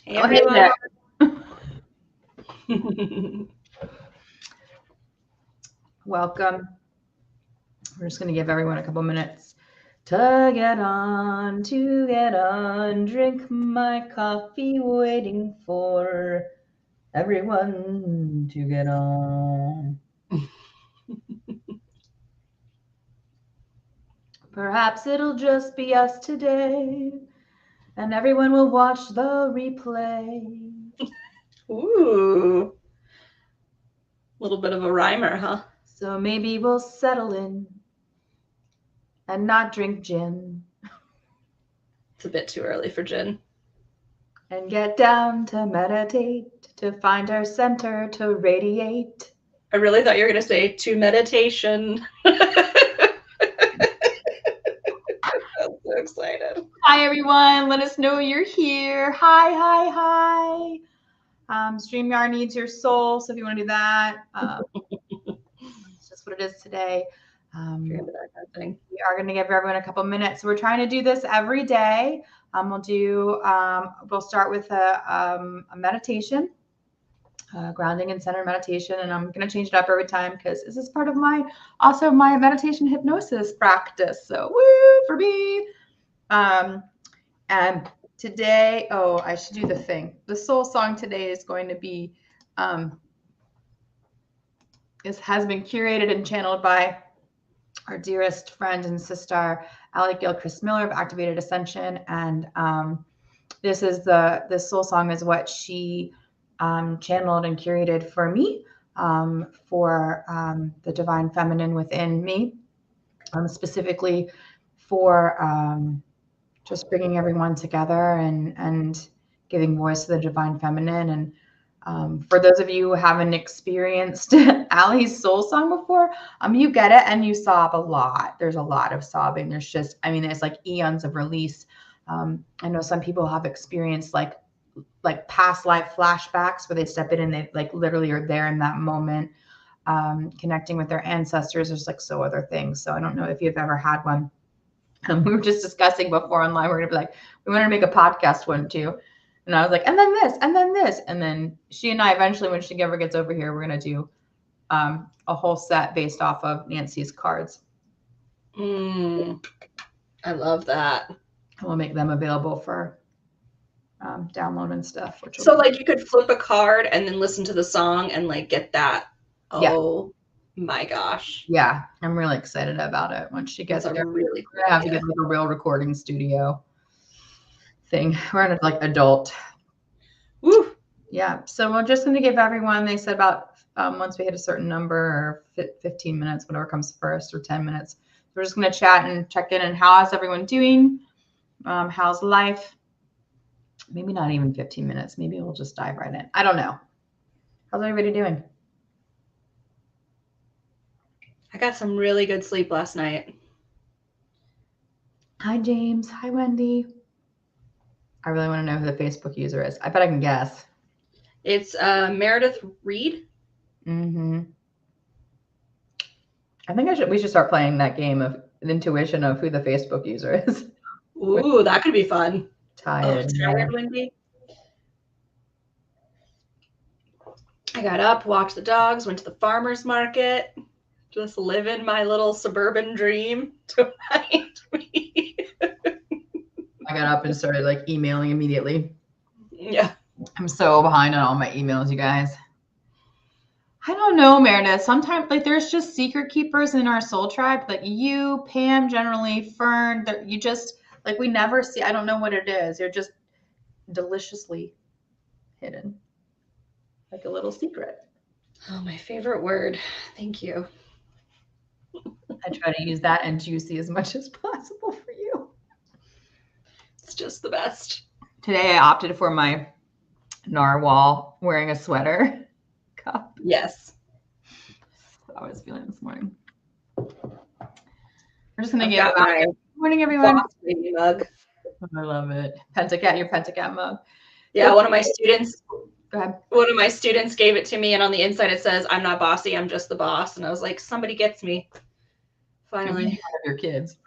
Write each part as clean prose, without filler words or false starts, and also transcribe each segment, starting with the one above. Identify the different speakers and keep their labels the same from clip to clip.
Speaker 1: Hey, everyone.
Speaker 2: Welcome. We're just going to give everyone a couple minutes to get on, drink my coffee, waiting for everyone to get on. Perhaps it'll just be us today, and everyone will watch the replay.
Speaker 1: Ooh. A little bit of a rhymer, huh?
Speaker 2: So maybe we'll settle in and not drink gin.
Speaker 1: It's a bit too early for gin.
Speaker 2: And get down to meditate, to find our center, to radiate.
Speaker 1: I really thought you were going to say to meditation. I'm so excited.
Speaker 2: Hi, everyone. Let us know you're here. Hi. StreamYard needs your soul, so if you want to do that, it's just what it is today. We are going to give everyone a couple minutes. So we're trying to do this every day. We'll start with a meditation, grounding and center meditation, and I'm going to change it up every time because this is part of my meditation hypnosis practice. So woo for me. And today, I should do the thing. The soul song today is going to be, this has been curated and channeled by our dearest friend and sister, Allie Gilchrist Miller of Activated Ascension. And this soul song is what she channeled and curated for me, for the divine feminine within me, specifically for just bringing everyone together and giving voice to the divine feminine. And for those of you who haven't experienced Allie's soul song before, you get it and you sob a lot. There's a lot of sobbing. There's like eons of release. I know some people have experienced like past life flashbacks where they step in and they like literally are there in that moment, connecting with their ancestors. There's like so other things. So I don't know if you've ever had one. We were just discussing before online. We're gonna be like, we want to make a podcast one too. And I was like, and then this, and then this. And then she and I eventually, when she ever gets over here, we're going to do a whole set based off of Nancy's cards.
Speaker 1: I love that.
Speaker 2: And we'll make them available for download and stuff.
Speaker 1: So like you could flip a card and then listen to the song and like get that. Oh yeah. My gosh.
Speaker 2: Yeah. I'm really excited about it. Once she gets there,
Speaker 1: really cool.
Speaker 2: I have to get like a real recording studio thing. We're in like adult.
Speaker 1: Woo.
Speaker 2: Yeah. So we're just going to give everyone, they said about once we hit a certain number or 15 minutes, whatever comes first, or 10 minutes. We're just going to chat and check in and how's everyone doing? How's life? Maybe not even 15 minutes. Maybe we'll just dive right in. I don't know. How's everybody doing?
Speaker 1: I got some really good sleep last night.
Speaker 2: Hi, James. Hi, Wendy. I really want to know who the Facebook user is. I bet I can guess.
Speaker 1: It's Meredith Reed.
Speaker 2: Mm-hmm. I think we should start playing that game of intuition of who the Facebook user is.
Speaker 1: Ooh, that could be fun.
Speaker 2: Tired.
Speaker 1: Tired, Wendy. I got up, walked the dogs, went to the farmer's market, just living my little suburban dream to find me.
Speaker 2: I got up and started like emailing immediately.
Speaker 1: Yeah.
Speaker 2: I'm so behind on all my emails, you guys. I don't know, Meredith. Sometimes like there's just secret keepers in our soul tribe. Like you, Pam, generally, Fern, you just like we never see. I don't know what it is. You're just deliciously hidden. Like a little secret.
Speaker 1: Oh, my favorite word. Thank you.
Speaker 2: I try to use that and juicy as much as possible for you.
Speaker 1: It's just the best.
Speaker 2: Today I opted for my narwhal wearing a sweater cup.
Speaker 1: Yes.
Speaker 2: That's how I was feeling this morning. We're just going to get my good morning, everyone.
Speaker 1: Baby mug.
Speaker 2: I love it. Pentacat, your Pentacat mug.
Speaker 1: Yeah,
Speaker 2: so,
Speaker 1: one of my students.
Speaker 2: Go ahead.
Speaker 1: One of my students gave it to me, and on the inside it says, "I'm not bossy, I'm just the boss." And I was like, somebody gets me. Finally.
Speaker 2: Your kids.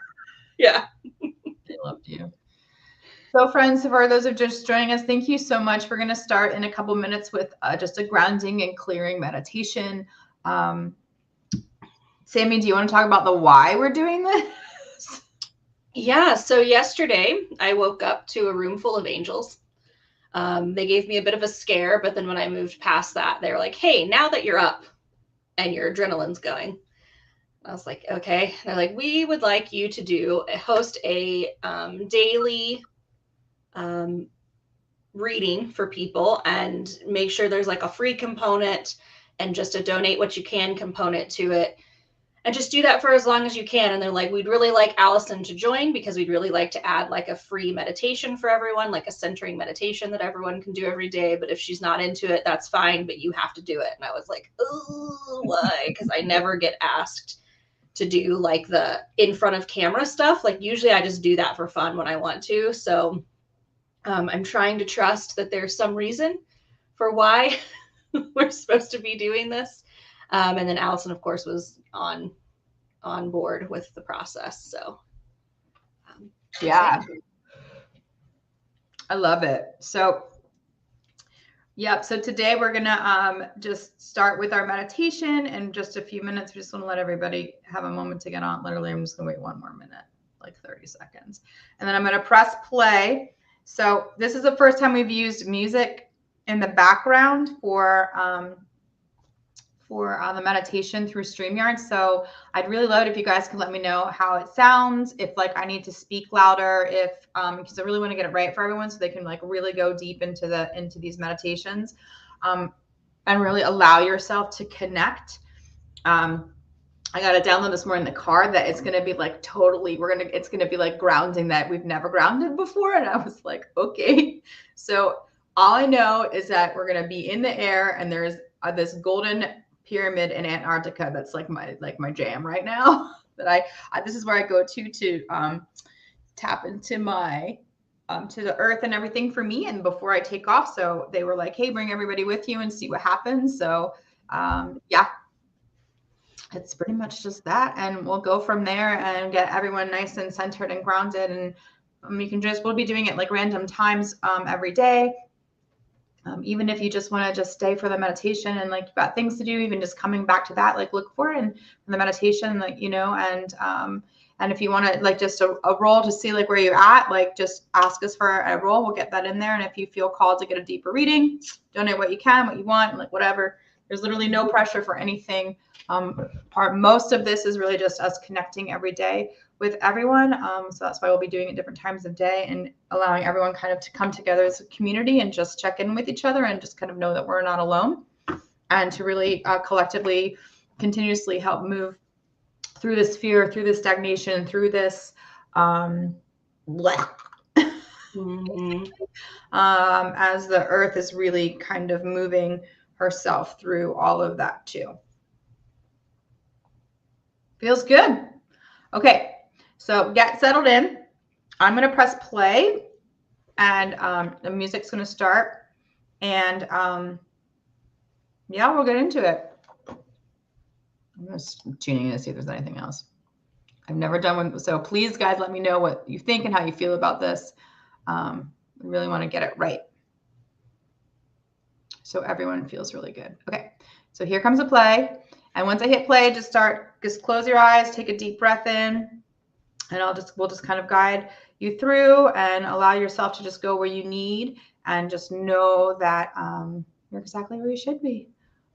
Speaker 1: Yeah.
Speaker 2: They loved you. So friends, for those who are just joining us, thank you so much. We're going to start in a couple minutes with just a grounding and clearing meditation. Sammy, do you want to talk about the why we're doing this?
Speaker 1: Yeah, so yesterday I woke up to a room full of angels. They gave me a bit of a scare, but then when I moved past that, they were like, hey, now that you're up and your adrenaline's going, I was like, okay. They're like, we would like you to host a daily reading for people and make sure there's like a free component and just a donate what you can component to it. And just do that for as long as you can. And they're like, we'd really like Allison to join because we'd really like to add like a free meditation for everyone, like a centering meditation that everyone can do every day. But if she's not into it, that's fine, but you have to do it. And I was like, oh, why? Because I never get asked to do like the in front of camera stuff. Like usually I just do that for fun when I want to. So I'm trying to trust that there's some reason for why we're supposed to be doing this. And then Allison, of course, was on board with the process. So
Speaker 2: yeah, I love it. So yep. So today we're going to just start with our meditation in just a few minutes. We just want to let everybody have a moment to get on. Literally, I'm just going to wait one more minute, like 30 seconds. And then I'm going to press play. So this is the first time we've used music in the background for the meditation through StreamYard. So I'd really love it if you guys could let me know how it sounds, if like I need to speak louder, if because I really want to get it right for everyone so they can like really go deep into these meditations and really allow yourself to connect. I got to download this more in the car that it's going to be like totally, it's going to be like grounding that we've never grounded before. And I was like, okay. So all I know is that we're going to be in the air and there's this golden pyramid in Antarctica. That's like my jam right now that I this is where I go to tap into my, to the earth and everything for me. And before I take off, so they were like, hey, bring everybody with you and see what happens. So yeah. It's pretty much just that. And we'll go from there and get everyone nice and centered and grounded. And we'll be doing it like random times every day. Even if you just want to just stay for the meditation and like you've got things to do, even just coming back to that, like look for it in the meditation, like, you know, and if you want to like just a roll to see like where you're at, like just ask us for a roll. We'll get that in there. And if you feel called to get a deeper reading, donate what you can, what you want, like whatever. There's literally no pressure for anything. Most of this is really just us connecting every day with everyone. So that's why we'll be doing it different times of day and allowing everyone kind of to come together as a community and just check in with each other and just kind of know that we're not alone and to really collectively, continuously help move through this fear, through this stagnation, through this as the earth is really kind of moving herself through all of that too. Feels good. Okay, so get settled in. I'm going to press play and the music's going to start. And yeah, we'll get into it. I'm just tuning in to see if there's anything else. I've never done one. So please, guys, let me know what you think and how you feel about this. We really want to get it right, so everyone feels really good. Okay, so here comes a play. And once I hit play, just close your eyes, take a deep breath in, and we'll just kind of guide you through and allow yourself to just go where you need and just know that you're exactly where you should be.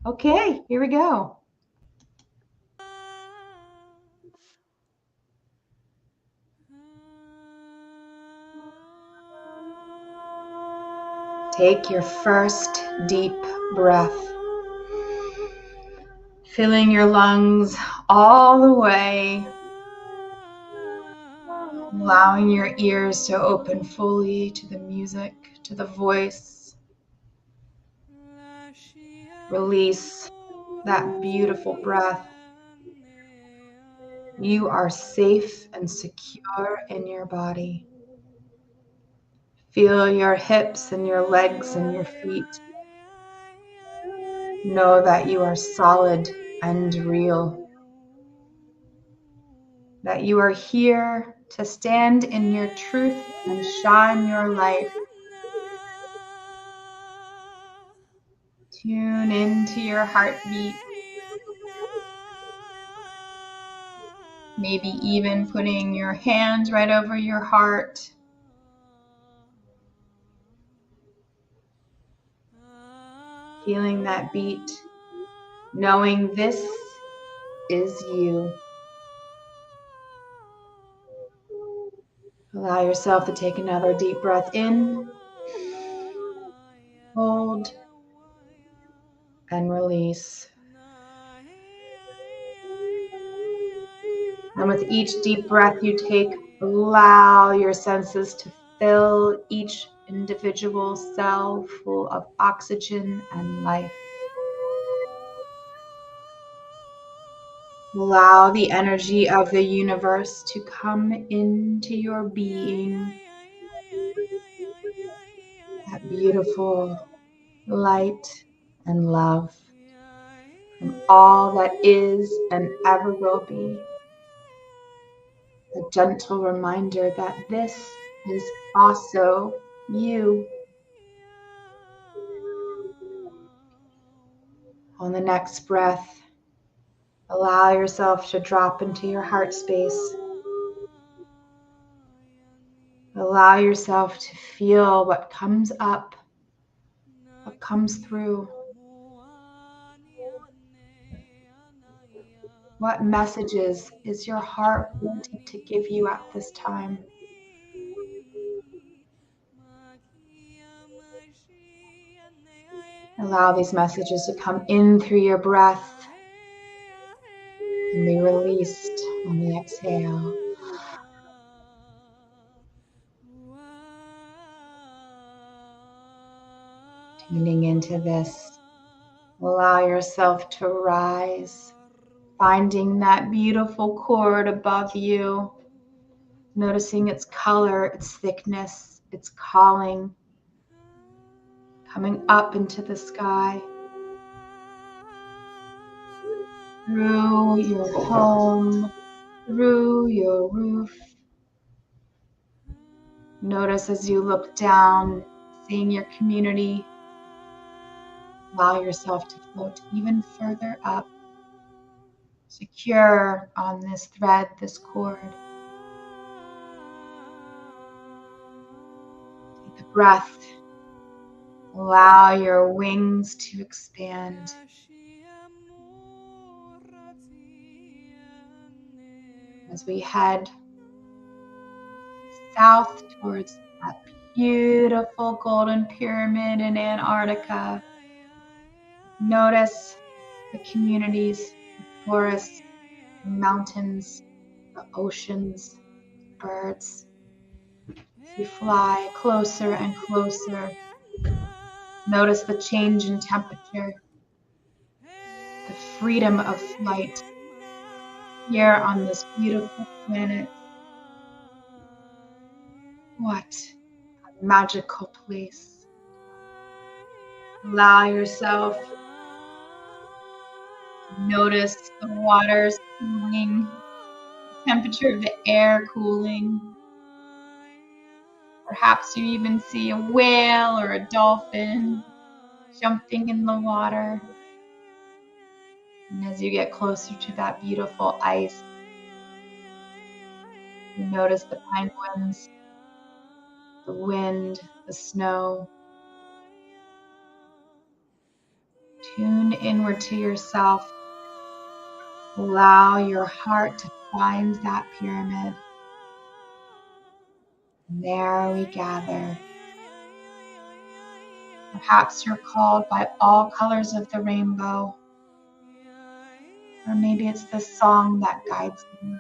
Speaker 2: Okay, here we go. Take your first deep breath, filling your lungs all the way, allowing your ears to open fully to the music, to the voice. Release that beautiful breath. You are safe and secure in your body. Feel your hips and your legs and your feet. Know that you are solid and real. that you are here to stand in your truth and shine your light. Tune into your heartbeat. Maybe even putting your hands right over your heart. Feeling that beat, knowing this is you. Allow yourself to take another deep breath in, hold, and release. And with each deep breath you take, allow your senses to fill each individual cell full of oxygen and life. Allow the energy of the universe to come into your being. That beautiful light and love from all that is and ever will be. A gentle reminder that this is also you. On the next breath, allow yourself to drop into your heart space. Allow yourself to feel what comes up, what comes through. What messages is your heart wanting to give you at this time? Allow these messages to come in through your breath and be released on the exhale. Tuning into this, allow yourself to rise, finding that beautiful cord above you, noticing its color, its thickness, its calling, coming up into the sky, through your home, through your roof. Notice as you look down, seeing your community. Allow yourself to float even further up, secure on this thread, this cord. Take a breath. Allow your wings to expand. As we head south towards that beautiful golden pyramid in Antarctica, notice the communities, the forests, the mountains, the oceans, birds. As you fly closer and closer, notice the change in temperature, the freedom of flight here on this beautiful planet. What a magical place. Allow yourself to notice the waters cooling, the temperature of the air cooling. Perhaps you even see a whale or a dolphin jumping in the water. And as you get closer to that beautiful ice, you notice the penguins, the wind, the snow. Tune inward to yourself. Allow your heart to find that pyramid. And there we gather. Perhaps you're called by all colors of the rainbow. Or maybe it's the song that guides you.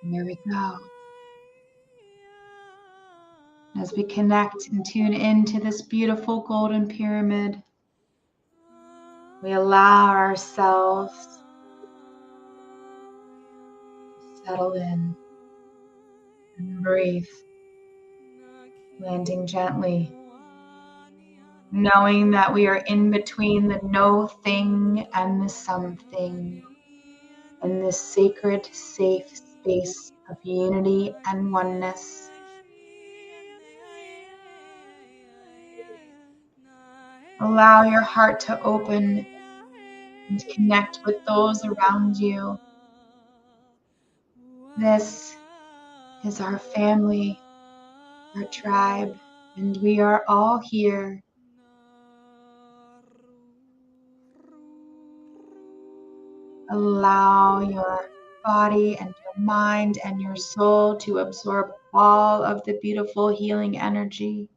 Speaker 2: And here we go. As we connect and tune into this beautiful golden pyramid, we allow ourselves to settle in and breathe, landing gently knowing that we are in between the no thing and the something, in this sacred, safe space of unity and oneness. Allow your heart to open and connect with those around you. This is our family, our tribe, and we are all here. Allow your body and your mind and your soul to absorb all of the beautiful healing energy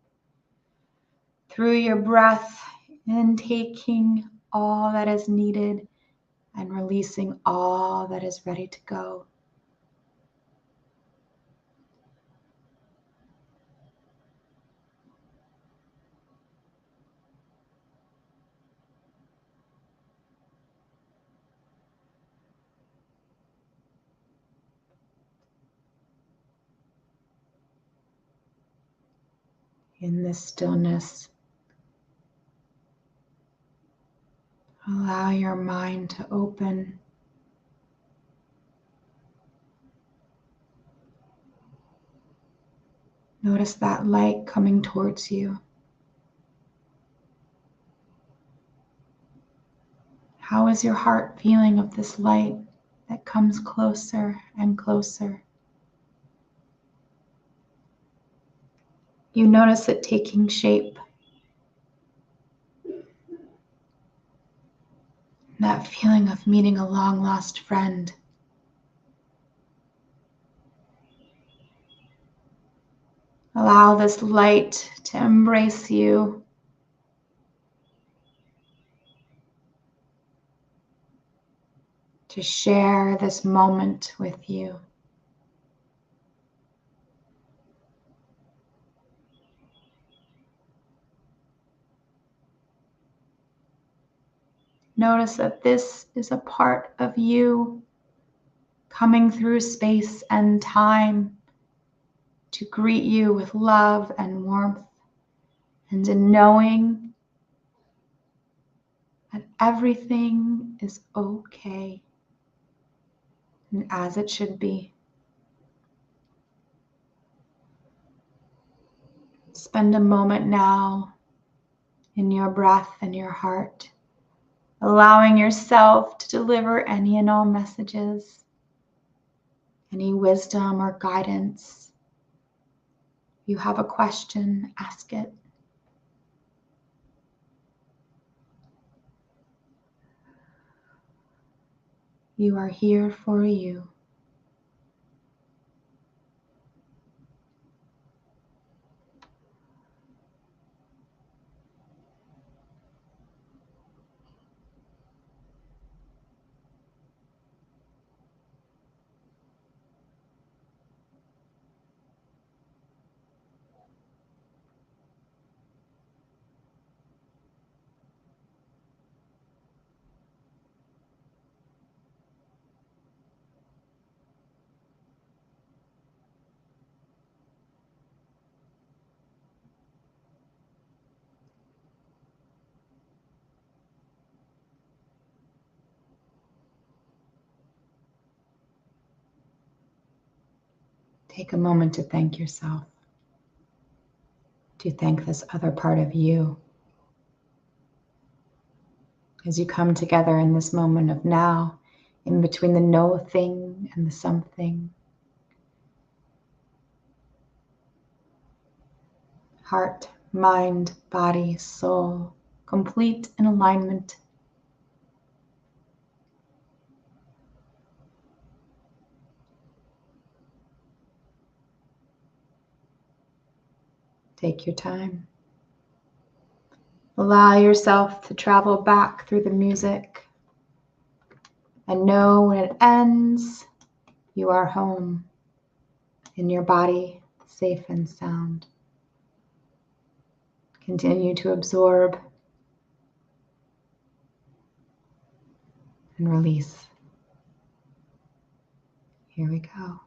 Speaker 2: through your breath, and taking all that is needed and releasing all that is ready to go. In this stillness, allow your mind to open. Notice that light coming towards you. How is your heart feeling of this light that comes closer and closer? You notice it taking shape. That feeling of meeting a long-lost friend. Allow this light to embrace you. To share this moment with you. Notice that this is a part of you coming through space and time to greet you with love and warmth, and in knowing that everything is okay and as it should be. Spend a moment now in your breath and your heart, allowing yourself to deliver any and all messages, any wisdom or guidance. If you have a question, ask it. You are here for you. Take a moment to thank yourself, to thank this other part of you. As you come together in this moment of now, in between the no thing and the something. Heart, mind, body, soul, complete in alignment. Take your time. Allow yourself to travel back through the music and know when it ends, you are home in your body, safe and sound. Continue to absorb and release. Here we go.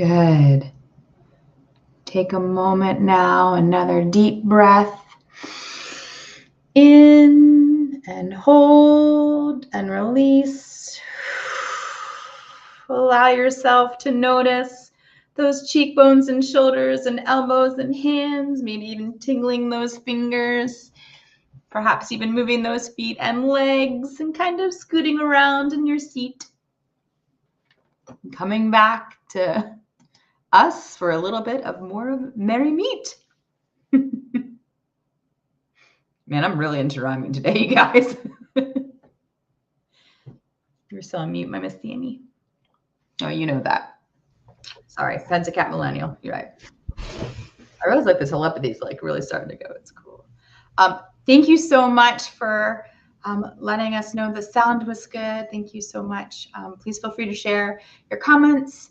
Speaker 2: Good. Take a moment now, another deep breath. In and hold and release. Allow yourself to notice those cheekbones and shoulders and elbows and hands, maybe even tingling those fingers, perhaps even moving those feet and legs and kind of scooting around in your seat. Coming back to us for a little bit of more of merry meet. Man, I'm really into rhyming today, you guys. You're still on mute, my Miss Danny. Oh, you know that. Sorry, Pentacat Millennial. You're right. I realize like the telepathy is like really starting to go. It's cool. Thank you so much for letting us know the sound was good. Thank you so much. Please feel free to share your comments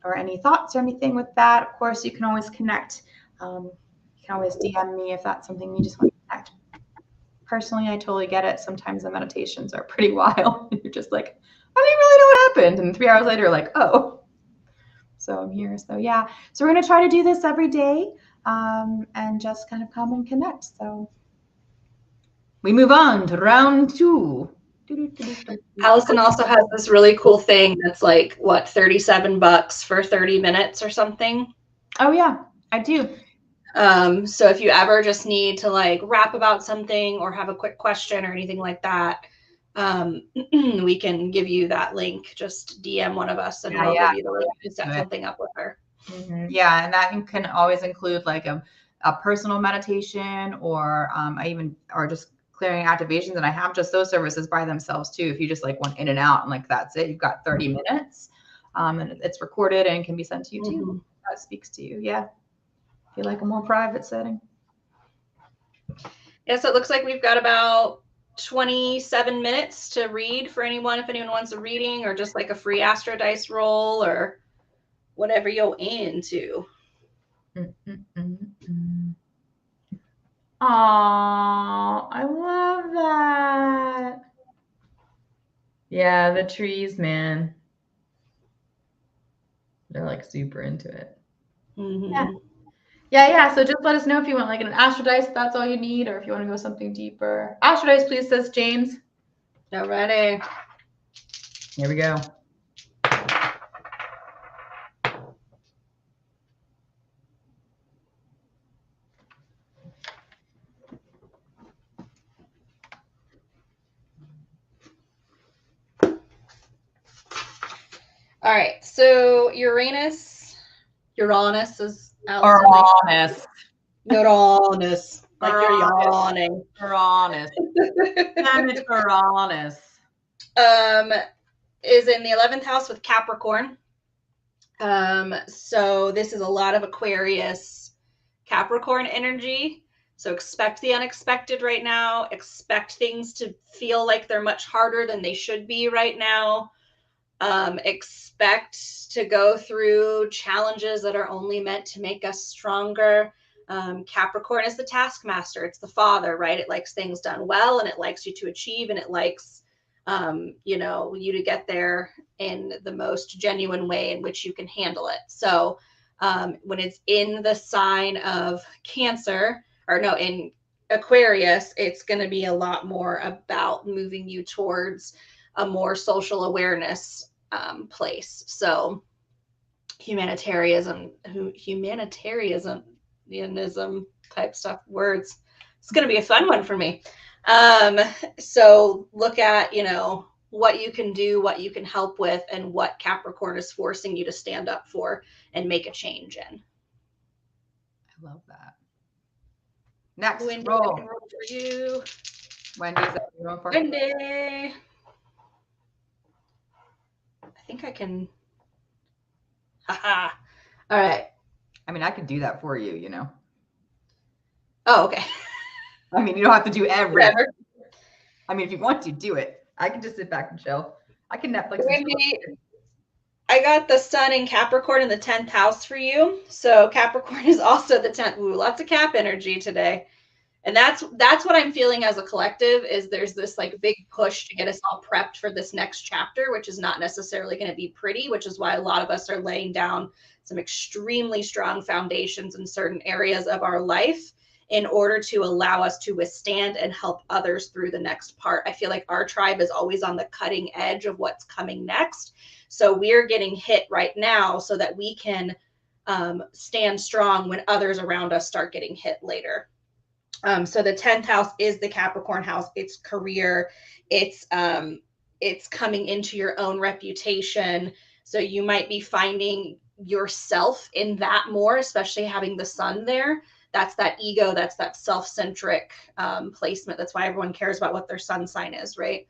Speaker 2: or any thoughts or anything with that. Of course, you can always connect. You can always DM me if that's something you just want to connect. Personally, I totally get it. Sometimes the meditations are pretty wild. You're just like, I didn't really know what happened. And 3 hours later, you're like, oh. So I'm here. So yeah. So we're going to try to do this every day and just kind of come and connect. So we move on to round 2.
Speaker 1: Allison also has this really cool thing that's like, what, $37 for 30 minutes or something?
Speaker 2: Oh, yeah, I do.
Speaker 1: So if you ever just need to like rap about something or have a quick question or anything like that, we can give you that link. Just DM one of us and we'll give you the link to set something up with her.
Speaker 2: Mm-hmm. Yeah, and that can always include like a personal meditation or just clearing activations. And I have just those services by themselves too. If you just like went in and out and like that's it, you've got 30 minutes and it's recorded and can be sent to you too. Mm-hmm. That speaks to you. Yeah. If you like a more private setting.
Speaker 1: Yeah, so it looks like we've got about 27 minutes to read for anyone, if anyone wants a reading or just like a free astrodice roll or whatever you're into.
Speaker 2: Aww, I love that. Yeah, the trees, man. They're like super into it.
Speaker 1: Mm-hmm.
Speaker 2: Yeah. So just let us know if you want like an astrodice, if that's all you need, or if you want to go something deeper. Astrodice, please, says James.
Speaker 1: Alrighty.
Speaker 2: Here we go.
Speaker 1: All right. So Uranus is
Speaker 2: Uranus.
Speaker 1: Uranus. Like you're yawning.
Speaker 2: Uranus. Damn it, Uranus.
Speaker 1: Is in the 11th house with Capricorn. So this is a lot of Aquarius, Capricorn energy. So expect the unexpected right now. Expect things to feel like they're much harder than they should be right now. Expect to go through challenges that are only meant to make us stronger. Capricorn is the taskmaster. It's the father, right? It likes things done well and it likes you to achieve and it likes, you to get there in the most genuine way in which you can handle it. So when it's in the sign of Cancer, in Aquarius, it's going to be a lot more about moving you towards a more social awareness place. So humanitarianism type stuff, words. It's going to be a fun one for me. So look at, what you can do, what you can help with, and what Capricorn is forcing you to stand up for and make a change in.
Speaker 2: I love that. Next,
Speaker 1: Wendy,
Speaker 2: roll.
Speaker 1: I can roll for you.
Speaker 2: Wendy's that you roll for?
Speaker 1: Wendy. I think I can. Haha. All right.
Speaker 2: I mean, I could do that for you,
Speaker 1: Oh, okay.
Speaker 2: I mean, you don't have to do everything. I mean, if you want to do it, I can just sit back and chill. I can Netflix.
Speaker 1: Wendy, I got the sun in Capricorn in the 10th house for you. So Capricorn is also the 10th. Ooh, lots of Cap energy today. And that's what I'm feeling as a collective, is there's this like big push to get us all prepped for this next chapter, which is not necessarily going to be pretty, which is why a lot of us are laying down some extremely strong foundations in certain areas of our life in order to allow us to withstand and help others through the next part. I feel like our tribe is always on the cutting edge of what's coming next. So we're getting hit right now so that we can stand strong when others around us start getting hit later. So the 10th house is the Capricorn house. It's career. It's coming into your own reputation. So you might be finding yourself in that more, especially having the sun there. That's that ego. That's that self-centric placement. That's why everyone cares about what their sun sign is, right?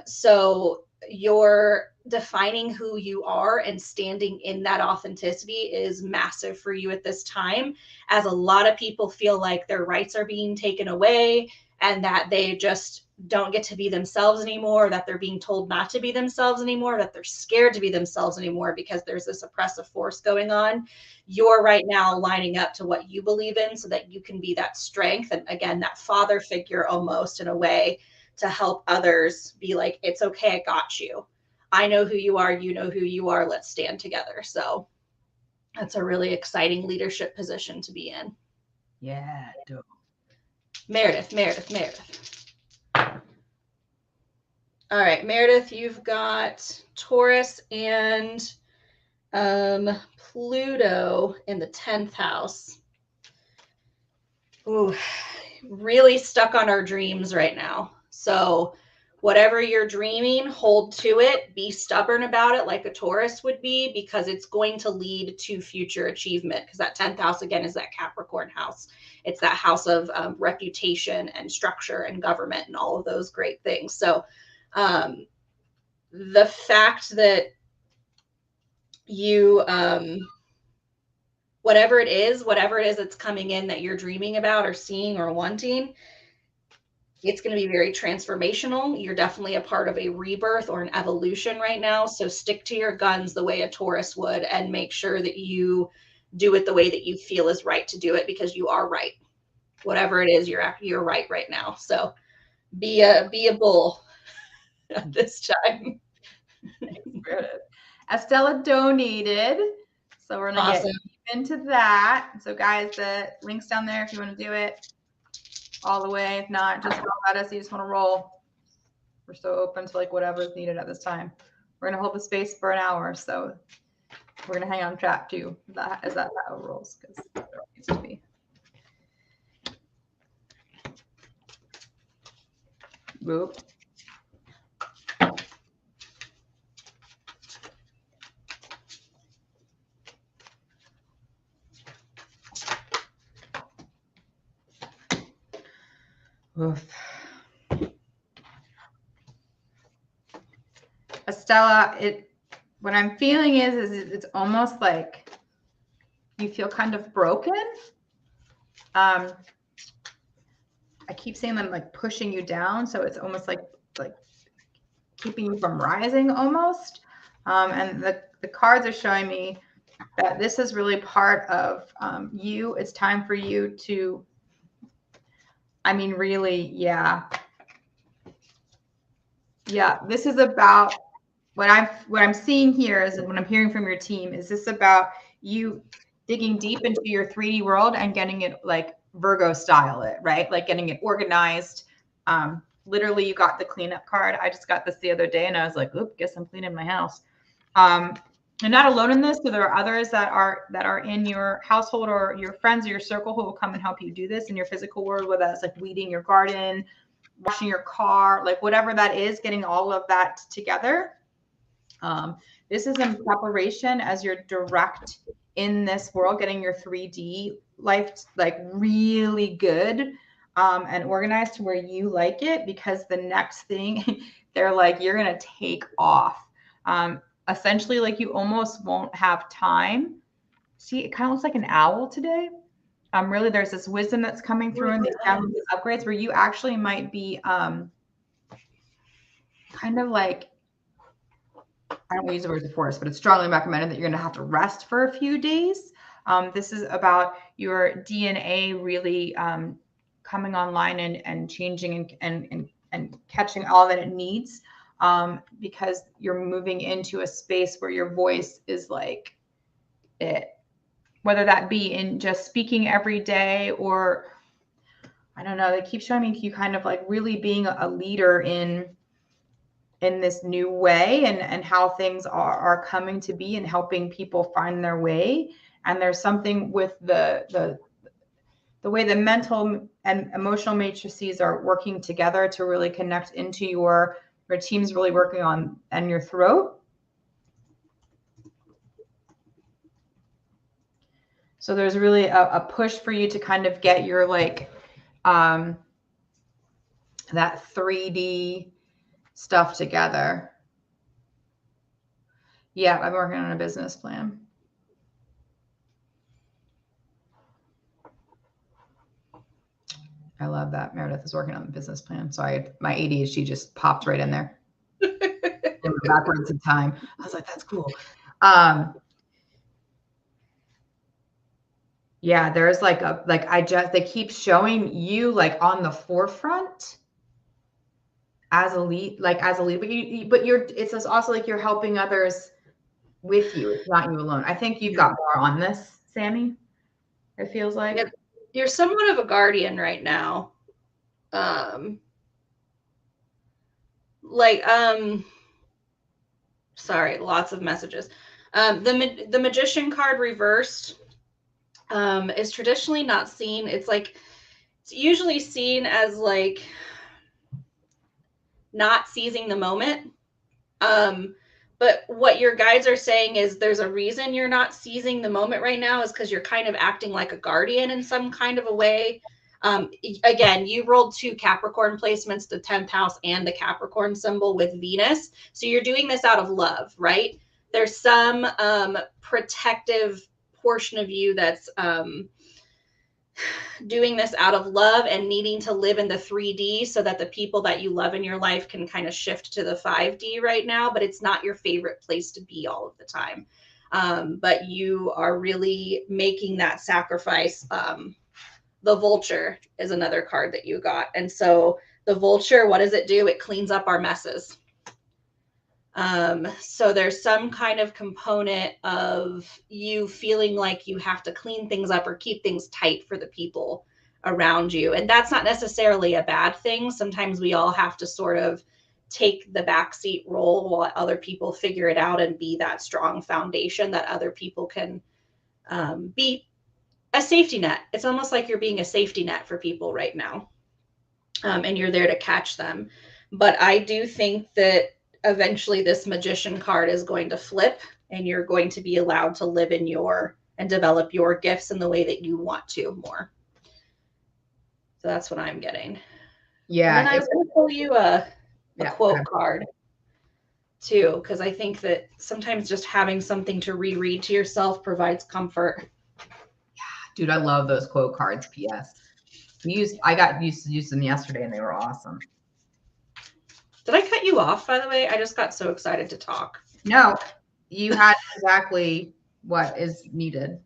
Speaker 1: So you're defining who you are and standing in that authenticity is massive for you at this time, as a lot of people feel like their rights are being taken away and that they just don't get to be themselves anymore, that they're being told not to be themselves anymore, that they're scared to be themselves anymore because there's this oppressive force going on. You're right now lining up to what you believe in so that you can be that strength. And again, that father figure almost in a way to help others be like, it's okay, I got you. I know who you are, you know who you are, let's stand together. So that's a really exciting leadership position to be in.
Speaker 2: Yeah, dope.
Speaker 1: Meredith. All right, Meredith, you've got Taurus and Pluto in the 10th house. Ooh, really stuck on our dreams right now. So whatever you're dreaming, hold to it, be stubborn about it like a Taurus would be, because it's going to lead to future achievement. Because that 10th house, again, is that Capricorn house. It's that house of reputation and structure and government and all of those great things. So the fact that you, whatever it is that's coming in that you're dreaming about or seeing or wanting, it's going to be very transformational. You're definitely a part of a rebirth or an evolution right now. So stick to your guns the way a Taurus would, and make sure that you do it the way that you feel is right to do it, because you are right. Whatever it is, you're right now. So be a bull at this time.
Speaker 2: Estella donated, so we're gonna
Speaker 1: Awesome.
Speaker 2: get into that. So guys, the link's down there if you want to do it all the way. If not, just roll at us. You just want to roll. We're so open to like whatever is needed at this time. We're gonna hold the space for an hour, so we're gonna hang on chat too. Is that how it rolls? Because it needs to be. Boop. Oof. Estella, what I'm feeling is it's almost like you feel kind of broken. I keep saying them like pushing you down, so it's almost like keeping you from rising almost. And the cards are showing me that this is really part of you. It's time for you to, I mean, really, yeah. This is about what I'm seeing here is what I'm hearing from your team. Is this about you digging deep into your 3D world and getting it like Virgo style it, right? Like getting it organized. Literally, you got the cleanup card. I just got this the other day and I was like, oop, guess I'm cleaning my house. You're not alone in this. So there are others that are in your household or your friends or your circle who will come and help you do this in your physical world, whether that's like weeding your garden, washing your car, like whatever that is, getting all of that together. This is in preparation as you're direct in this world, getting your 3D life like really good and organized to where you like it, because the next thing they're like, you're going to take off. Essentially, like you almost won't have time. See, it kind of looks like an owl today. Really, there's this wisdom that's coming through in these upgrades where you actually might be kind of like, I don't want to use the word divorce, but it's strongly recommended that you're going to have to rest for a few days. This is about your DNA really coming online and changing and catching all that it needs, because you're moving into a space where your voice is like it, whether that be in just speaking every day, or I don't know, they keep showing me you kind of like really being a leader in this new way, and how things are coming to be and helping people find their way. And there's something with the way the mental and emotional matrices are working together to really connect into your team's really working on and your throat. So there's really a push for you to kind of get your like that 3D stuff together. Yeah, I'm working on a business plan. I love that Meredith is working on the business plan. Sorry, my ADHD just popped right in there. Backwards in time. I was like, that's cool. Yeah, there's like they keep showing you like on the forefront as a lead, but you're it's also like you're helping others with you. It's not you alone. I think you've got more on this, Sammy. It feels like
Speaker 1: you're somewhat of a guardian right now. Sorry, lots of messages. The magician card reversed is traditionally not seen. It's like, it's usually seen as like not seizing the moment. But what your guides are saying is there's a reason you're not seizing the moment right now, is because you're kind of acting like a guardian in some kind of a way. Again, you rolled 2 Capricorn placements, the 10th house and the Capricorn symbol with Venus. So you're doing this out of love, right? There's some protective portion of you that's doing this out of love and needing to live in the 3D so that the people that you love in your life can kind of shift to the 5D right now, but it's not your favorite place to be all of the time. But you are really making that sacrifice. The vulture is another card that you got. And so the vulture, what does it do? It cleans up our messes. So there's some kind of component of you feeling like you have to clean things up or keep things tight for the people around you. And that's not necessarily a bad thing. Sometimes we all have to sort of take the backseat role while other people figure it out and be that strong foundation that other people can be a safety net. It's almost like you're being a safety net for people right now. And you're there to catch them. But I do think that eventually this magician card is going to flip and you're going to be allowed to live in your and develop your gifts in the way that you want to more. So that's what I'm getting.
Speaker 2: Yeah.
Speaker 1: And then I was going to pull you a quote card too, because I think that sometimes just having something to reread to yourself provides comfort.
Speaker 2: Dude, I love those quote cards. P.S. I got used to use them yesterday and they were awesome.
Speaker 1: Did I cut you off, by the way? I just got so excited to talk.
Speaker 2: No, you had exactly what is needed.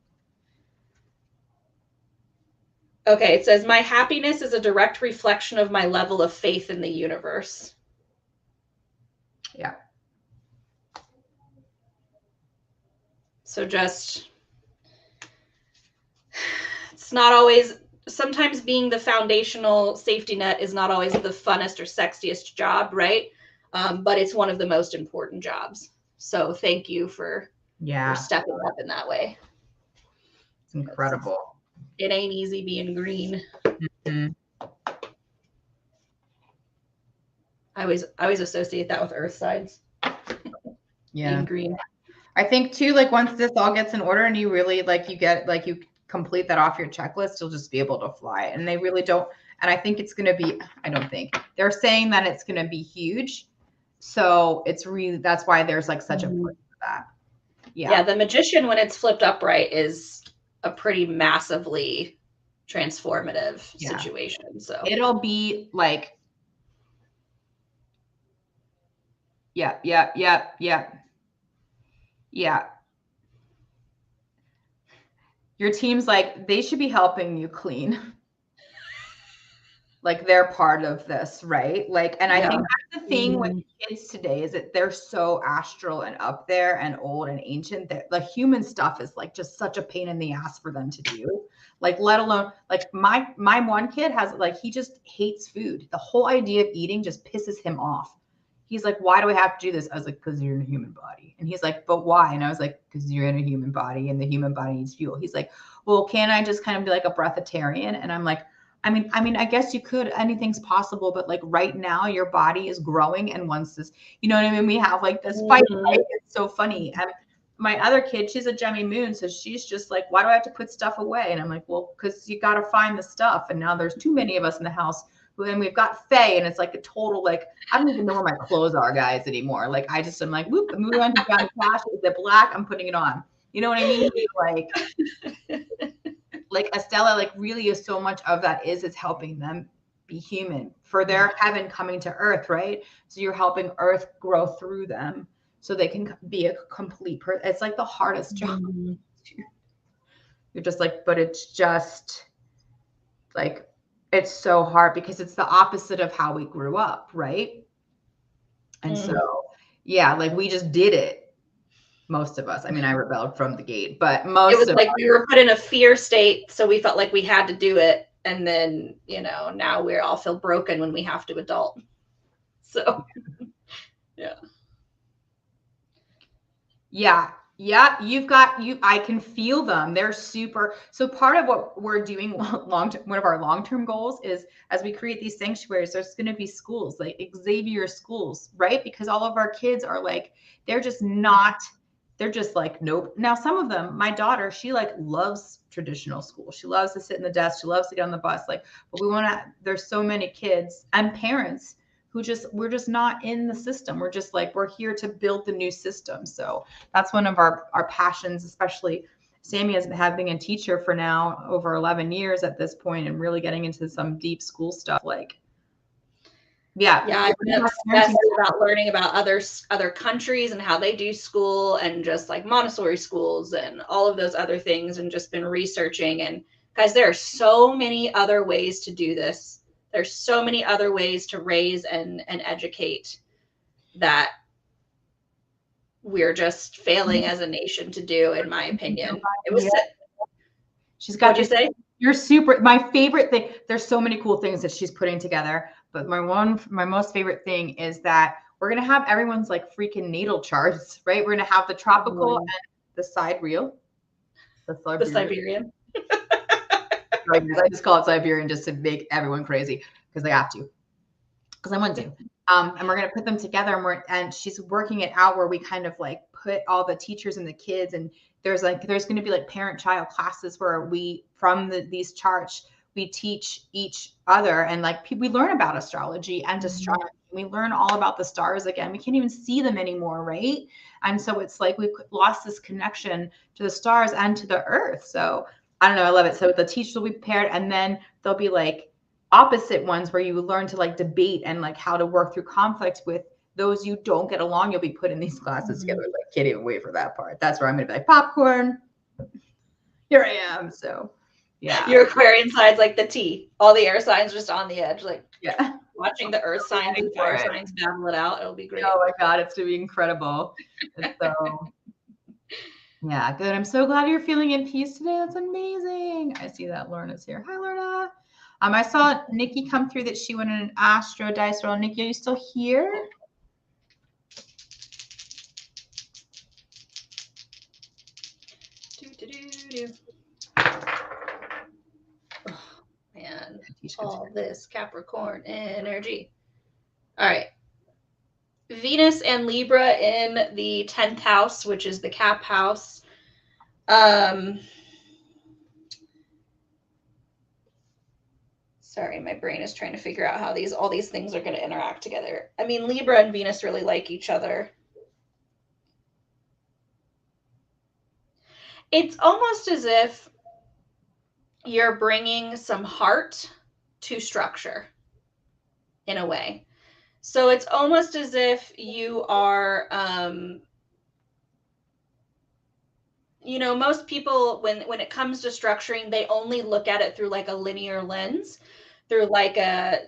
Speaker 1: Okay, it says, my happiness is a direct reflection of my level of faith in the universe.
Speaker 2: Yeah.
Speaker 1: So just, it's not always, sometimes being the foundational safety net is not always the funnest or sexiest job, right? But it's one of the most important jobs. So thank you for stepping up in that way.
Speaker 2: It's incredible.
Speaker 1: It ain't easy being green. Mm-hmm. I always associate that with earth signs.
Speaker 2: Yeah.
Speaker 1: Being green.
Speaker 2: I think too, like once this all gets in order and you really you complete that off your checklist, you'll just be able to fly. And they really don't. And I think it's going to be, I don't think they're saying that it's going to be huge. So it's really, that's why there's like such a push for that. Yeah.
Speaker 1: Yeah. The magician, when it's flipped upright, is a pretty massively transformative situation. So
Speaker 2: it'll be like, yeah. Your team's like, they should be helping you clean. like they're part of this, right? Like, and I think that's the thing with
Speaker 1: Mhm.
Speaker 2: kids today is that they're so astral and up there and old and ancient that the human stuff is like just such a pain in the ass for them to do. Like, let alone like my one kid has like he just hates food. The whole idea of eating just pisses him off. He's like, why do I have to do this? I was like, because you're in a human body. And he's like, but why? And I was like, because you're in a human body and the human body needs fuel. He's like, well, can I just kind of be like a breatharian? And I'm like, I mean, I guess you could, anything's possible, but like right now your body is growing. And once this, you know what I mean? We have like this fight, right? It's so funny. And my other kid, she's a Gemmy Moon. So she's just like, why do I have to put stuff away? And I'm like, well, because you got to find the stuff. And now there's too many of us in the house. And we've got Faye, and it's like a total, like, I don't even know where my clothes are, guys, anymore. Like, I just am like, whoop, I'm moving on to Johnny Cash. Is it black? I'm putting it on. You know what I mean? Like Estella, like really is so much of that is helping them be human for their heaven coming to earth, right? So you're helping earth grow through them so they can be a complete person. It's like the hardest job. You're just like, but it's just like, it's so hard because it's the opposite of how we grew up, right? And so, yeah, like we just did it. Most of us. I mean, I rebelled from the gate, but most
Speaker 1: it was
Speaker 2: of
Speaker 1: like we were put in a fear state, so we felt like we had to do it. And then, you know, now we all feel broken when we have to adult. So, yeah.
Speaker 2: Yeah. I can feel them. They're super. So part of what we're doing one of our long-term goals is as we create these sanctuaries, there's going to be schools like Xavier schools, right? Because all of our kids are like, they're just like, nope. Now, some of them, my daughter, she like loves traditional school. She loves to sit in the desk. She loves to get on the bus. Like, but there's so many kids and parents who we're just not in the system. We're just like, we're here to build the new system. So that's one of our passions, especially Sammy has been being a teacher for now over 11 years at this point and really getting into some deep school stuff. Like, yeah.
Speaker 1: I've been obsessed about learning about other countries and how they do school and just like Montessori schools and all of those other things and just been researching. And guys, there are so many other ways to do this. There's so many other ways to raise and educate that we're just failing as a nation to do, in my opinion. It was
Speaker 2: she's got
Speaker 1: what'd you say?
Speaker 2: You're super. My favorite thing. There's so many cool things that she's putting together, but my most favorite thing is that we're gonna have everyone's like freaking natal charts, right? We're gonna have the tropical and the sidereal,
Speaker 1: the Siberian.
Speaker 2: I just call it Siberian just to make everyone crazy because they have to, because I want to. And we're gonna put them together, and she's working it out where we kind of like put all the teachers and the kids, and there's going to be like parent-child classes where we from these charts we teach each other, and like we learn about astrology and astronomy. We learn all about the stars again. We can't even see them anymore, right? And so it's like we've lost this connection to the stars and to the earth. So I don't know, I love it. So the teachers will be paired, and then there'll be like opposite ones where you learn to like debate and like how to work through conflict with those you don't get along. You'll be put in these classes together. Like, can't even wait for that part. That's where I'm gonna be like, popcorn, here I am. So yeah,
Speaker 1: your Aquarian side's like the T, all the air signs just on the edge, like
Speaker 2: yeah,
Speaker 1: watching the earth signs and fire signs battle it out. It'll be great.
Speaker 2: Oh my god, it's gonna be incredible. And so yeah, good. I'm so glad you're feeling in peace today. That's amazing. I see that Lorna's here. Hi, Lorna. I saw Nikki come through that she went in an astrodice roll. Nikki, are you still here?
Speaker 1: Oh, man, all this Capricorn energy. All right. Venus and Libra in the 10th house, which is the Cap house. Sorry, my brain is trying to figure out how all these things are going to interact together. I mean, Libra and Venus really like each other. It's almost as if you're bringing some heart to structure in a way. So it's almost as if you are, you know, most people, when it comes to structuring, they only look at it through like a linear lens. through like a,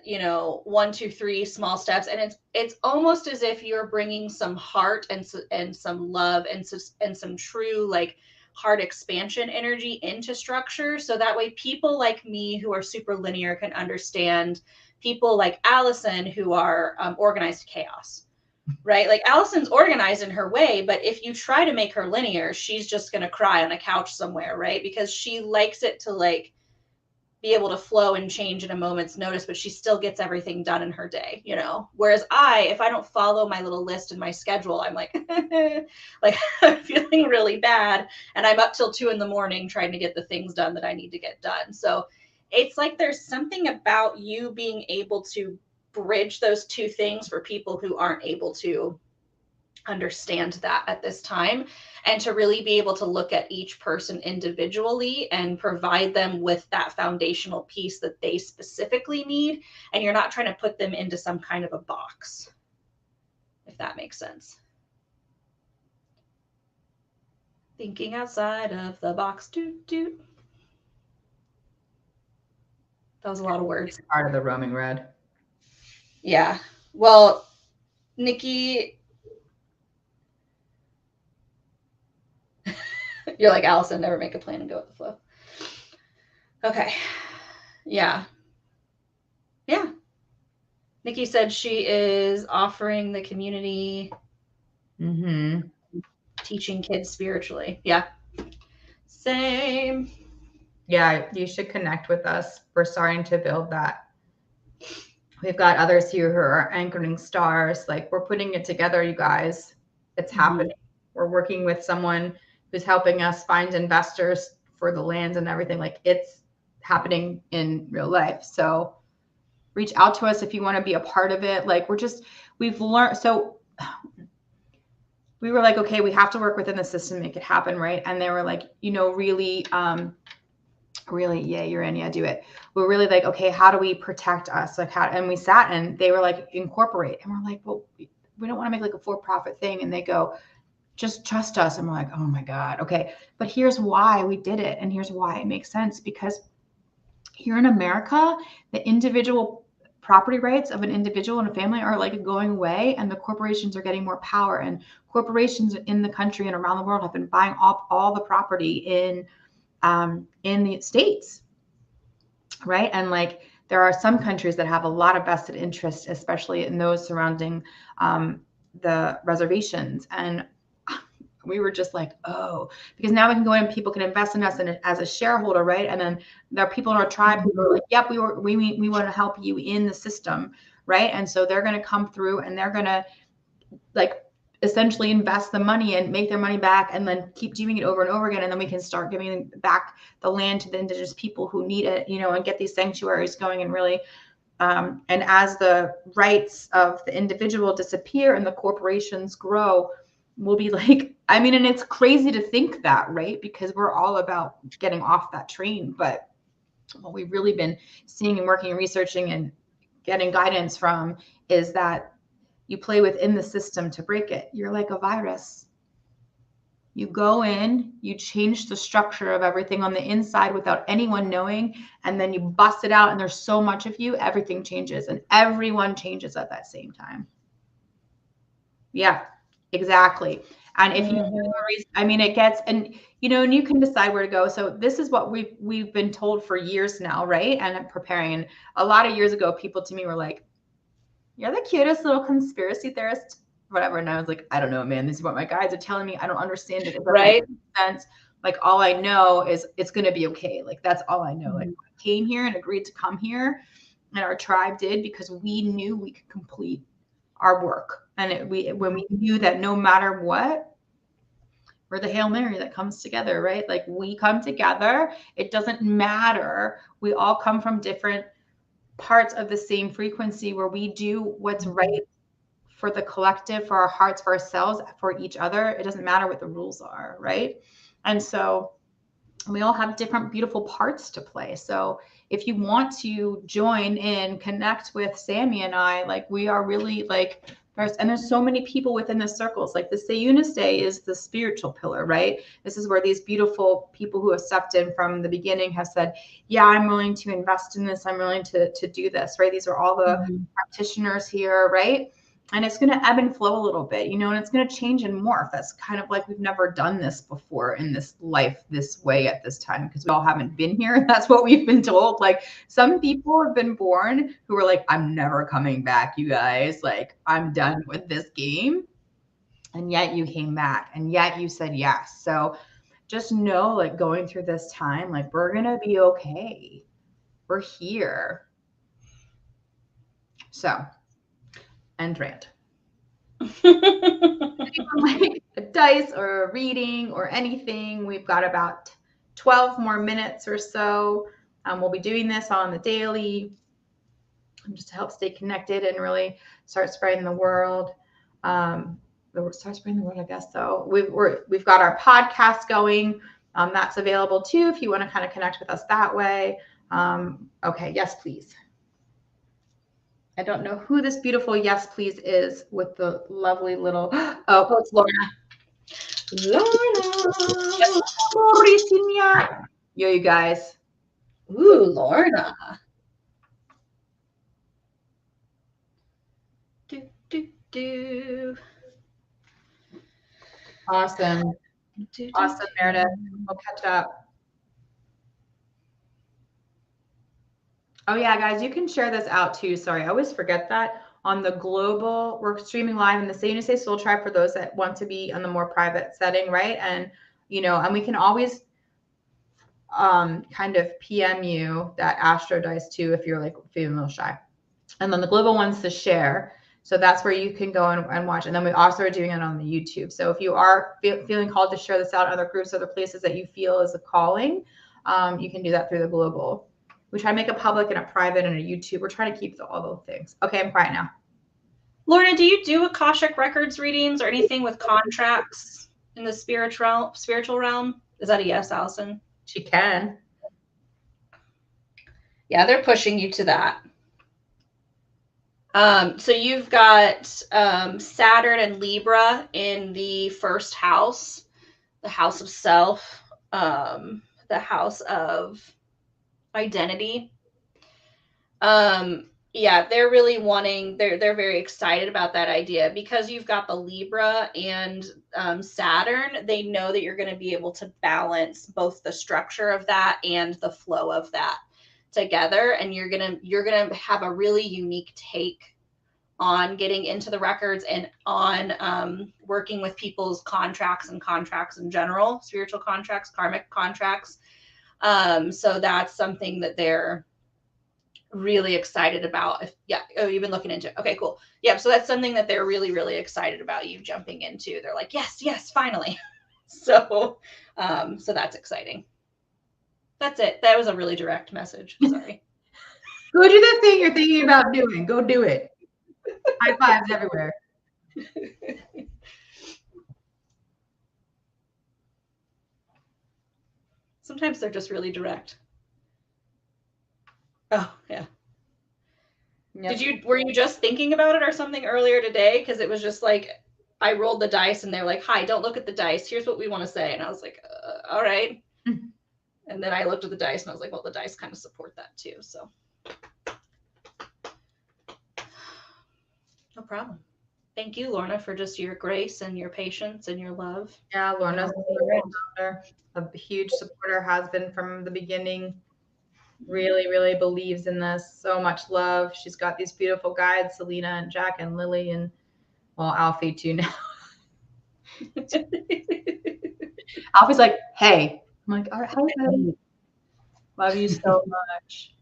Speaker 1: 1, 2, 3 small steps. And it's almost as if you're bringing some heart and some love and some true like heart expansion energy into structure. So that way people like me who are super linear can understand people like Allison who are organized chaos. Right? Like Allison's organized in her way, but if you try to make her linear, she's just going to cry on a couch somewhere, right? Because she likes it to like be able to flow and change in a moment's notice, but she still gets everything done in her day, Whereas if I don't follow my little list and my schedule, I'm like, like I'm feeling really bad. And I'm up till 2 a.m. trying to get the things done that I need to get done. So it's like there's something about you being able to bridge those two things for people who aren't able to understand that at this time, and to really be able to look at each person individually and provide them with that foundational piece that they specifically need, and you're not trying to put them into some kind of a box, if that makes sense. Thinking outside of the box. That was a lot of words.
Speaker 2: Part of the roaming red.
Speaker 1: Yeah. Well, Nikki, you're like, Allison, never make a plan and go with the flow. Okay. Yeah. Nikki said she is offering the community teaching kids spiritually. Yeah. Same.
Speaker 2: Yeah, you should connect with us. We're starting to build that. We've got others here who are anchoring stars. Like, we're putting it together, you guys. It's happening. We're working with someone who's helping us find investors for the lands and everything. Like, it's happening in real life. So reach out to us if you want to be a part of it. Like, we've learned. So we were like, okay, we have to work within the system, make it happen. Right. And they were like, really, yeah, you're in, yeah, do it. We're really like, okay, how do we protect us? Like, and we sat and they were like, incorporate. And we're like, well, we don't want to make like a for-profit thing. And they go, just trust us. And we're like, oh my God. Okay. But here's why we did it. And here's why it makes sense, because here in America, the individual property rights of an individual and a family are like going away, and the corporations are getting more power, and corporations in the country and around the world have been buying up all the property in the States. Right. And like, there are some countries that have a lot of vested interest, especially in those surrounding the reservations. And we were just like, oh, because now we can go in and people can invest in us and as a shareholder, right? And then there are people in our tribe who are like, yep, we want to help you in the system, right? And so they're going to come through and they're going to like essentially invest the money and make their money back, and then keep doing it over and over again. And then we can start giving back the land to the indigenous people who need it, and get these sanctuaries going and really. And as the rights of the individual disappear and the corporations grow, we'll be like, and it's crazy to think that, right? Because we're all about getting off that train. But what we've really been seeing and working and researching and getting guidance from is that you play within the system to break it. You're like a virus. You go in, you change the structure of everything on the inside without anyone knowing, and then you bust it out, and there's so much of you, everything changes, and everyone changes at that same time. Yeah, exactly. And if you it gets, and and you can decide where to go. So this is what we've been told for years now, right? And I'm preparing. And a lot of years ago, people to me were like, "You're the cutest little conspiracy theorist," whatever. And I was like, I don't know, man. This is what my guides are telling me. I don't understand it. It doesn't make sense. Like, all I know is it's going to be okay. Like, that's all I know. Like, I came here and agreed to come here, and our tribe did, because we knew we could complete our work. And when we knew that no matter what, we're the Hail Mary that comes together, right? Like, we come together. It doesn't matter. We all come from different parts of the same frequency, where we do what's right for the collective, for our hearts, for ourselves, for each other. It doesn't matter what the rules are, right? And so we all have different beautiful parts to play. So if you want to join in, connect with Sammy and I, like, we are really like There's so many people within the circles. Like the Sayuniste is the spiritual pillar, right? This is where these beautiful people who have stepped in from the beginning have said, yeah, I'm willing to invest in this. I'm willing to do this, right? These are all the practitioners here, right? And it's going to ebb and flow a little bit, you know, and it's going to change and morph. That's kind of like we've never done this before in this life this way at this time because we all haven't been here. That's what we've been told. Like some people have been born who are like, I'm never coming back, you guys. Like, I'm done with this game. And yet you came back and yet you said yes. So just know, like, going through this time, like, we're going to be okay. We're here. So, end rant. Like a dice or a reading or anything, we've got about 12 more minutes or so. We'll be doing this on the daily just to help stay connected and really start spreading the world. Start spreading the word, I guess. So we've got our podcast going. That's available too if you want to kind of connect with us that way. Okay, yes, please. I don't know who this beautiful yes, please is with the lovely little. Oh,
Speaker 1: it's Lorna.
Speaker 2: Lorna. Yo, you guys.
Speaker 1: Ooh, Lorna. Do.
Speaker 2: Awesome. Awesome, Meredith. We'll catch up. Oh, yeah, guys, you can share this out too. Sorry, I always forget that. On the global, we're streaming live in the Say Soul Tribe for those that want to be on the more private setting, right? And, you know, and we can always kind of PM you that astrodice too if you're like feeling a little shy. And then the global one's to share. So that's where you can go and watch. And then we also are doing it on the YouTube. So if you are feeling called to share this out in other groups, other places that you feel is a calling, you can do that through the global. We try to make a public and a private and a YouTube. We're trying to keep all those things. Okay, I'm quiet now.
Speaker 1: Lorna, do you do Akashic Records readings or anything with contracts in the spiritual realm? Is that a yes, Allison?
Speaker 2: She can.
Speaker 1: Yeah, they're pushing you to that. So you've got Saturn and Libra in the first house, the house of self, the house of identity. Yeah, they're really wanting, they're very excited about that idea because you've got the Libra and Saturn. They know that you're going to be able to balance both the structure of that and the flow of that together, and you're gonna have a really unique take on getting into the records and on working with people's contracts in general, spiritual contracts, karmic contracts. So that's something that they're really excited about. You've been looking into. Okay, cool. Yeah, so that's something that they're really, really excited about you jumping into. They're like, yes, finally. So that's exciting. That's it. That was a really direct message. Sorry.
Speaker 2: Go do the thing you're thinking about doing. Go do it. High fives everywhere.
Speaker 1: Sometimes they're just really direct. Oh, yeah. Yep. Were you just thinking about it or something earlier today? Because it was just like, I rolled the dice and they're like, hi, don't look at the dice. Here's what we want to say. And I was like, all right. And then I looked at the dice and I was like, well, the dice kind of support that too. So no problem. Thank you, Lorna, for just your grace and your patience and your love.
Speaker 2: Yeah, Lorna's a huge supporter, has been from the beginning. Really, really believes in this. So much love. She's got these beautiful guides, Selena and Jack and Lily, and well, Alfie too now. Alfie's like, hey. I'm like, all right, hi. Love you so much.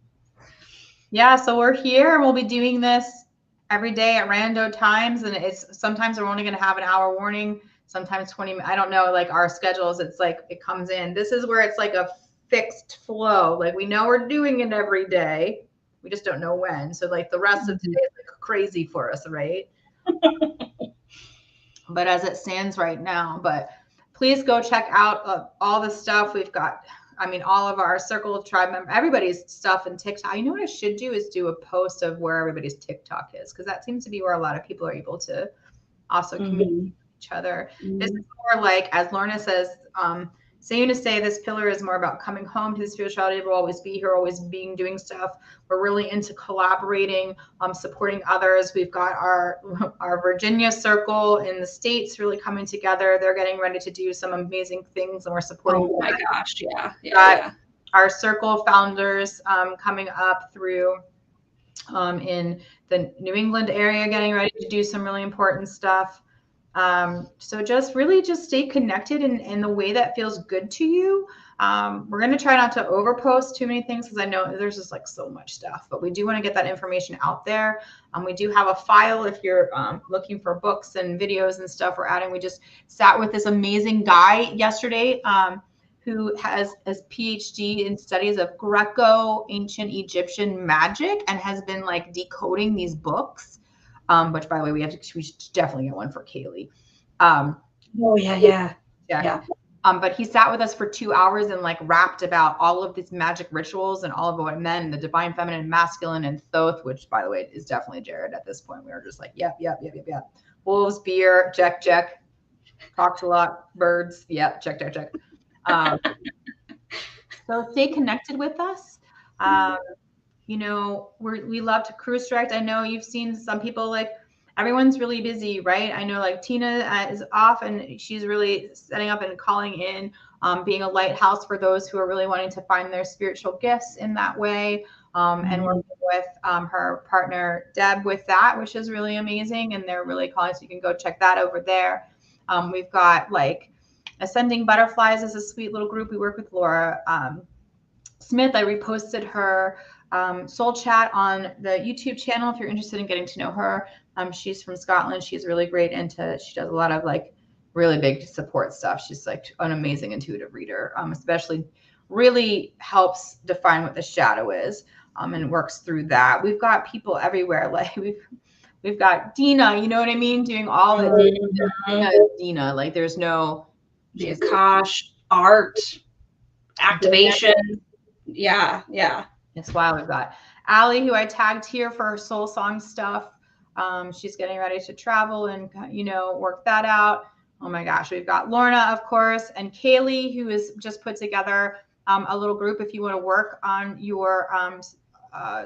Speaker 2: Yeah, so we're here and we'll be doing this every day at rando times. And it's sometimes we're only going to have an hour warning, sometimes 20. I don't know, like our schedules, it's like it comes in. This is where it's like a fixed flow. Like we know we're doing it every day. We just don't know when. So like the rest of today is like crazy for us, right? But as it stands right now, but please go check out all the stuff. We've got I mean, all of our Circle of Tribe members, everybody's stuff and TikTok. You know what I should do is do a post of where everybody's TikTok is, because that seems to be where a lot of people are able to also communicate with each other. This is more like, as Lorna says, say this pillar is more about coming home to the spirituality. We'll always be here, always doing stuff. We're really into collaborating, supporting others. We've got our Virginia circle in the States really coming together. They're getting ready to do some amazing things, and we're supporting.
Speaker 1: Oh my gosh, yeah.
Speaker 2: Our circle founders coming up through in the New England area, getting ready to do some really important stuff. So just stay connected in the way that feels good to you. We're going to try not to overpost too many things, because I know there's just like so much stuff, but we do want to get that information out there. We do have a file if you're looking for books and videos and stuff we're adding. We just sat with this amazing guy yesterday who has a PhD in studies of Greco ancient Egyptian magic and has been like decoding these books. Which, by the way, we should definitely get one for Kaylee.
Speaker 1: Oh yeah.
Speaker 2: But he sat with us for 2 hours and like rapped about all of these magic rituals and all of what it meant, the divine feminine, masculine, and Thoth, which, by the way, is definitely Jared at this point. We were just like, yep. Wolves, beer, check. Talks a lot, birds, yep, check. So stay connected with us. You know, we love to cruise direct. I know you've seen some people, like, everyone's really busy, right? I know like Tina is off, and she's really setting up and calling in, being a lighthouse for those who are really wanting to find their spiritual gifts in that way. And working with her partner Deb with that, which is really amazing. And they're really calling, so you can go check that over there. We've got like Ascending Butterflies is a sweet little group. We work with Laura Smith. I reposted her soul chat on the YouTube channel if you're interested in getting to know her. She's from Scotland. She's really great she does a lot of like really big support stuff. She's like an amazing intuitive reader, especially really helps define what the shadow is, and works through that. We've got people everywhere. Like we've got Dina, you know what I mean? Doing all the Dina, like there's no
Speaker 1: the Akash art activation. Yeah.
Speaker 2: It's wild. We've got Allie, who I tagged here for her soul song stuff. She's getting ready to travel and, work that out. Oh my gosh. We've got Lorna, of course, and Kaylee, who has just put together a little group if you want to work on your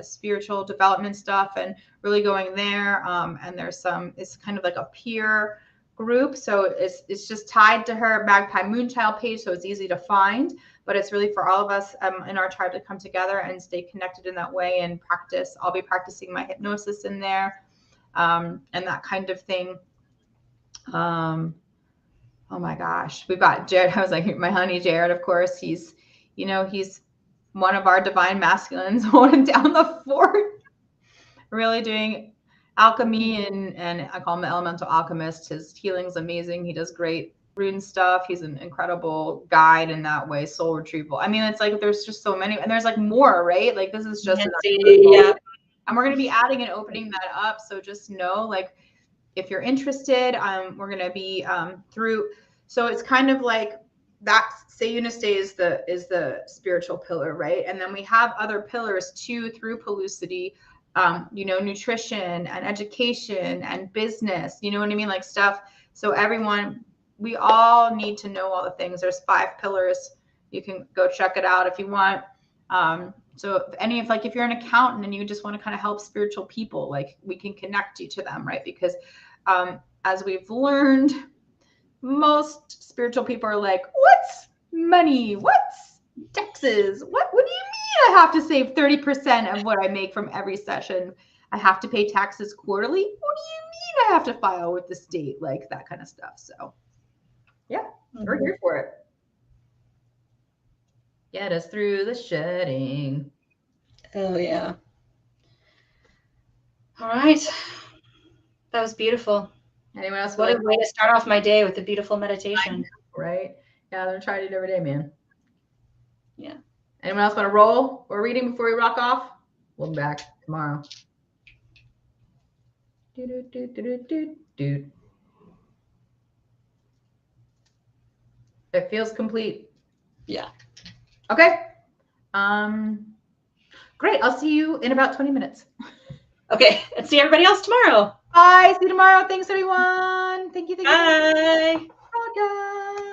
Speaker 2: spiritual development stuff and really going there. And it's kind of like a peer group. So it's just tied to her Magpie Moonchild page. So it's easy to find, but it's really for all of us in our tribe to come together and stay connected in that way and practice. I'll be practicing my hypnosis in there, and that kind of thing. Oh my gosh. We've got Jared. I was like, my honey, Jared, of course, he's one of our divine masculines holding down the fort, really doing alchemy, and I call him the elemental alchemist. His healing's amazing. He does great rune stuff. He's an incredible guide in that way. Soul retrieval. I mean, it's like there's just so many, and there's like more, right? Like this is just
Speaker 1: yeah.
Speaker 2: And we're going to be adding and opening that up. So just know, like, if you're interested, we're going to be through. So it's kind of like that. Say Unistay is the spiritual pillar, right? And then we have other pillars too through Pellucity. Nutrition and education and business, you know what I mean? Like stuff. So we all need to know all the things. There's 5 pillars. You can go check it out if you want. So if you're an accountant and you just want to kind of help spiritual people, like we can connect you to them, right? Because as we've learned, most spiritual people are like, what's money? What's taxes? What do you mean I have to save 30% of what I make from every session? I have to pay taxes quarterly? What do you mean I have to file with the state? Like that kind of stuff. So yeah, we're here for it. Get us through the shedding.
Speaker 1: Oh yeah. All right. That was beautiful.
Speaker 2: Anyone else?
Speaker 1: What a way to start off my day with a beautiful meditation.
Speaker 2: Right? Yeah, they're trying to do it every day, man.
Speaker 1: Yeah.
Speaker 2: Anyone else want to roll or reading before we rock off? We'll be back tomorrow. It feels complete.
Speaker 1: Yeah.
Speaker 2: Okay. Great. I'll see you in about 20 minutes.
Speaker 1: Okay. And see everybody else tomorrow.
Speaker 2: Bye. See you tomorrow. Thanks, everyone. Thank you.
Speaker 1: Bye.
Speaker 2: Bye.